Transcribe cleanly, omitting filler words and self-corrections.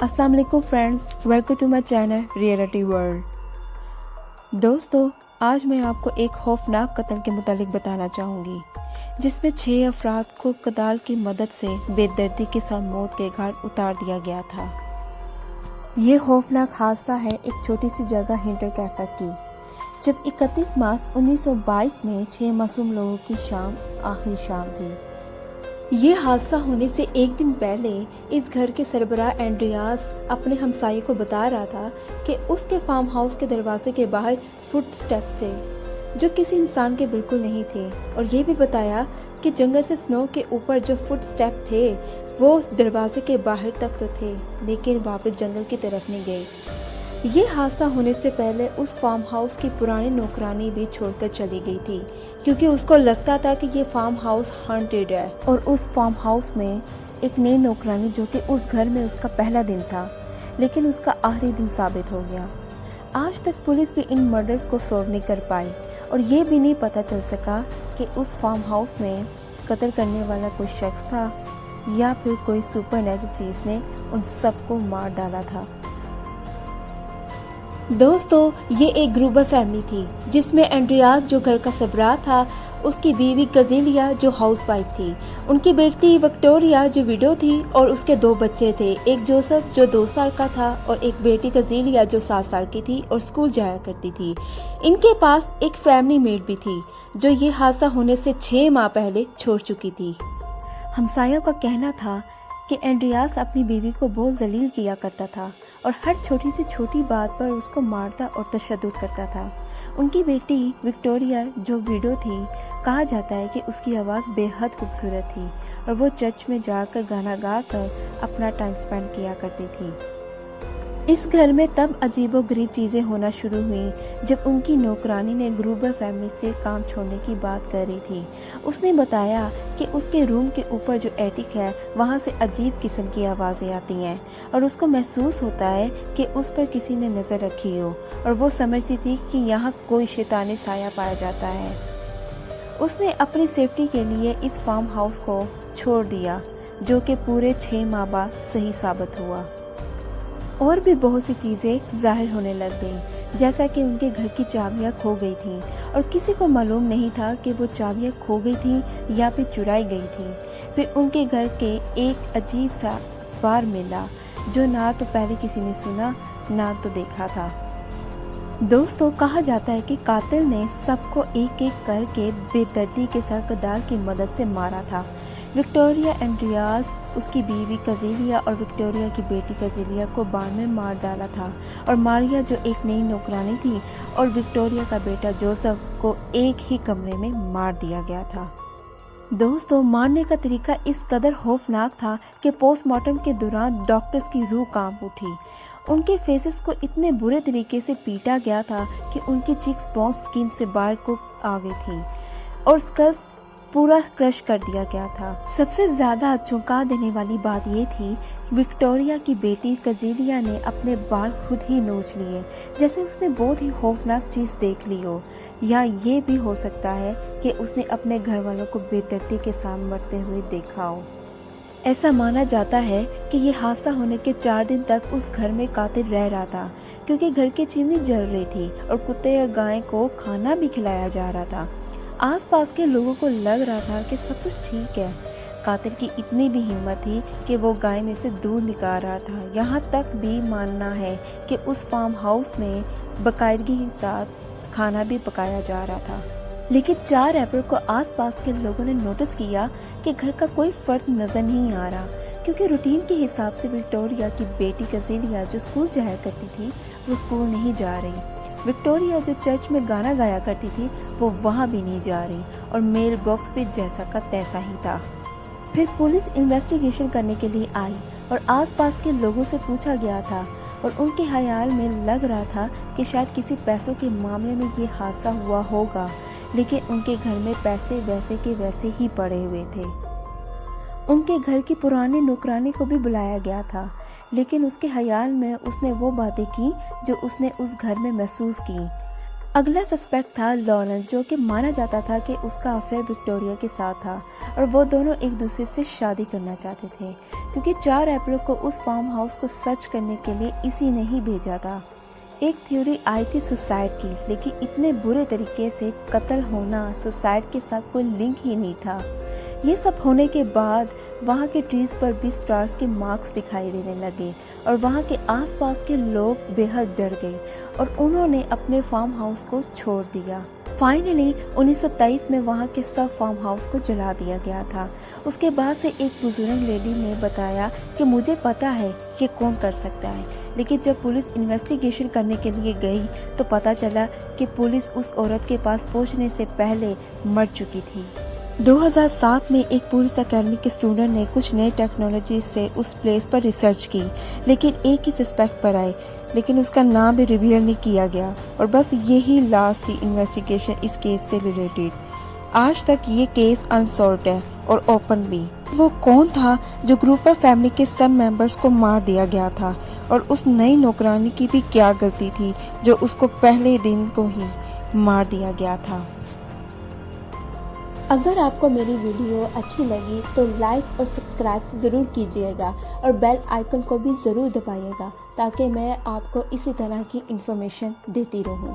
अस्सलाम वालेकुम friends, welcome to my channel reality world. दोस्तों, आज मैं आपको एक खौफनाक कत्ल के मुतालिक बताना चाहूँगी जिसमें 6 अफराद को कदाल की मदद से बेदर्दी के साथ मौत के घाट उतार दिया गया था। ये खौफनाक हादसा है एक छोटी सी जगह हिंटर कैफे की, जब 31 मार्च 1922 में 6 मासूम लोगों की शाम आखिरी शाम थी। ये हादसा होने से एक दिन पहले इस घर के सरबराह एंड्रियास अपने हमसाये को बता रहा था कि उसके फार्म हाउस के दरवाजे के बाहर फुट स्टेप्स थे जो किसी इंसान के बिल्कुल नहीं थे, और ये भी बताया कि जंगल से स्नो के ऊपर जो फुट स्टेप थे वो दरवाजे के बाहर तक तो थे, लेकिन वापस जंगल की तरफ नहीं गए। ये हादसा होने से पहले उस फार्म हाउस की पुरानी नौकरानी भी छोड़कर चली गई थी, क्योंकि उसको लगता था कि ये फार्म हाउस हॉन्टेड है। और उस फार्म हाउस में एक नई नौकरानी जो कि उस घर में उसका पहला दिन था, लेकिन उसका आखिरी दिन साबित हो गया। आज तक पुलिस भी इन मर्डर्स को सॉल्व नहीं कर पाई, और ये भी नहीं पता चल सका कि उस फार्म हाउस में कत्ल करने वाला कोई शख्स था या फिर कोई सुपर नेचुरल चीज़ ने उन सबको मार डाला था। दोस्तों, ये एक ग्रुबर फैमिली थी जिसमें एंड्रियास जो घर का सरबराह था, उसकी बीवी कजीलिया जो हाउसवाइफ थी, उनकी बेटी विक्टोरिया जो विडो थी, और उसके 2 बच्चे थे, एक जोसेफ जो 2 साल का था और एक बेटी कजीलिया जो 7 साल की थी और स्कूल जाया करती थी। इनके पास एक फैमिली मेड भी थी जो ये हादसा होने से 6 माह पहले छोड़ चुकी थी। हमसायों का कहना था कि एंड्रियास अपनी बीवी को बहुत जलील किया करता था और हर छोटी से छोटी बात पर उसको मारता और तशद्दुद करता था। उनकी बेटी विक्टोरिया जो विडो थी, कहा जाता है कि उसकी आवाज़ बेहद खूबसूरत थी और वो चर्च में जाकर गाना गा कर अपना टाइम स्पेंड किया करती थी। इस घर में तब अजीबोगरीब चीज़ें होना शुरू हुई जब उनकी नौकरानी ने ग्रुबर फैमिली से काम छोड़ने की बात कर रही थी। उसने बताया कि उसके रूम के ऊपर जो एटिक है वहाँ से अजीब किस्म की आवाज़ें आती हैं और उसको महसूस होता है कि उस पर किसी ने नज़र रखी हो, और वो समझती थी कि यहाँ कोई शैतानी साया पाया जाता है। उसने अपनी सेफ्टी के लिए इस फार्म हाउस को छोड़ दिया, जो कि पूरे 6 माह बाद सही साबित हुआ। और भी बहुत सी चीज़ें जाहिर होने लग गईं, जैसा कि उनके घर की चाबियां खो गई थीं और किसी को मालूम नहीं था कि वो चाबियां खो गई थीं या फिर चुराई गई थीं। फिर उनके घर के एक अजीब सा अखबार मिला जो ना तो पहले किसी ने सुना ना तो देखा था। दोस्तों, कहा जाता है कि कातिल ने सबको एक एक करके बेदर्दी के साथ कदाल की मदद से मारा था। विक्टोरिया, एंड्रियास, उसकी बीवी कजीलिया और विक्टोरिया की बेटी कजीलिया को बाढ़ में मार डाला था, और मारिया जो एक नई नौकरानी थी और विक्टोरिया का बेटा जोसेफ को एक ही कमरे में मार दिया गया था। दोस्तों, मारने का तरीका इस कदर खौफनाक था कि पोस्टमार्टम के दौरान डॉक्टर्स की रूह कांप उठी। उनके फेसेस को इतने बुरे तरीके से पीटा गया था कि उनकी चीक्स बोन्स स्किन से बाहर को आ गई थी और स्कल्स पूरा क्रश कर दिया गया था। सबसे ज्यादा चौंका देने वाली बात ये थी, विक्टोरिया की बेटी कजीलिया ने अपने बाल खुद ही नोच लिए, जैसे उसने बहुत ही खौफनाक चीज़ देख ली हो, या ये भी हो सकता है कि उसने अपने घर वालों को बेदर्दी के साथ मरते हुए देखा हो। ऐसा माना जाता है कि ये हादसा होने के 4 दिन तक उस घर में कातिल रह रहा था, क्योंकि घर की चिमनी जल रही थी और कुत्ते या गाय को खाना भी खिलाया जा रहा था। आसपास के लोगों को लग रहा था कि सब कुछ ठीक है। कातिल की इतनी भी हिम्मत थी कि वो गाय में से दूध निकाल रहा था। यहाँ तक भी मानना है कि उस फार्म हाउस में बाकायदगी के साथ खाना भी पकाया जा रहा था। लेकिन 4 अप्रैल को आसपास के लोगों ने नोटिस किया कि घर का कोई फर्द नजर नहीं आ रहा, क्योंकि रूटीन के हिसाब से विक्टोरिया की बेटी कजीलिया जो स्कूल जाया करती थी वो स्कूल नहीं जा रही। विक्टोरिया जो चर्च में गाना गाया करती थी वो वहाँ भी नहीं जा रही, और मेल बॉक्स भी जैसा का तैसा ही था। फिर पुलिस इन्वेस्टिगेशन करने के लिए आई और आसपास के लोगों से पूछा गया था, और उनके ख्याल में लग रहा था कि शायद किसी पैसों के मामले में ये हादसा हुआ होगा, लेकिन उनके घर में पैसे वैसे के वैसे ही पड़े हुए थे। उनके घर की पुरानी नौकरानी को भी बुलाया गया था, लेकिन उसके ख्याल में उसने वो बातें की जो उसने उस घर में महसूस की। اگلا سسپیکٹ تھا لارنس، جو کہ مانا جاتا تھا کہ اس کا افیئر وکٹوریا کے ساتھ تھا اور وہ دونوں ایک دوسرے سے شادی کرنا چاہتے تھے، کیونکہ 4 اپریل کو اس فارم ہاؤس کو سرچ کرنے کے لیے اسی نے ہی بھیجا تھا۔ ایک تھیوری آئی تھی سوسائڈ کی، لیکن اتنے برے طریقے سے قتل ہونا سوسائڈ کے ساتھ کوئی لنک ہی نہیں تھا۔ یہ سب ہونے کے بعد وہاں کے ٹریز پر بھی سٹارز کے مارکس دکھائی دینے لگے اور وہاں کے آس پاس کے لوگ بے حد ڈر گئے اور انہوں نے اپنے فارم ہاؤس کو چھوڑ دیا۔ فائنلی 1923 میں وہاں کے سب فارم ہاؤس کو جلا دیا گیا تھا۔ اس کے بعد سے ایک بزرگ لیڈی نے بتایا کہ مجھے پتا ہے یہ کون کر سکتا ہے، لیکن جب پولیس انویسٹیگیشن کرنے کے لیے گئی تو پتا چلا کہ پولیس اس عورت کے پاس پہنچنے سے پہلے مر چکی تھی۔ 2007 میں ایک پولیس اکیڈمی کے اسٹوڈنٹ نے کچھ نئے ٹیکنالوجی سے اس پلیس پر ریسرچ کی، لیکن ایک ہی سسپیکٹ پر آئے، لیکن اس کا نام بھی ریویل نہیں کیا گیا، اور بس یہی لاسٹ تھی انویسٹیگیشن اس کیس سے ریلیٹڈ۔ آج تک یہ کیس انسالوڈ ہے اور اوپن بھی۔ وہ کون تھا جو گروپر فیملی کے سب ممبرز کو مار دیا گیا تھا، اور اس نئی نوکرانی کی بھی کیا غلطی تھی جو اس کو پہلے دن کو ہی مار دیا گیا تھا؟ اگر آپ کو میری ویڈیو اچھی لگی تو لائک اور سبسکرائب ضرور کیجیے گا اور بیل آئیکن کو بھی ضرور دبائیے گا، تاکہ میں آپ کو اسی طرح کی انفارمیشن دیتی رہوں۔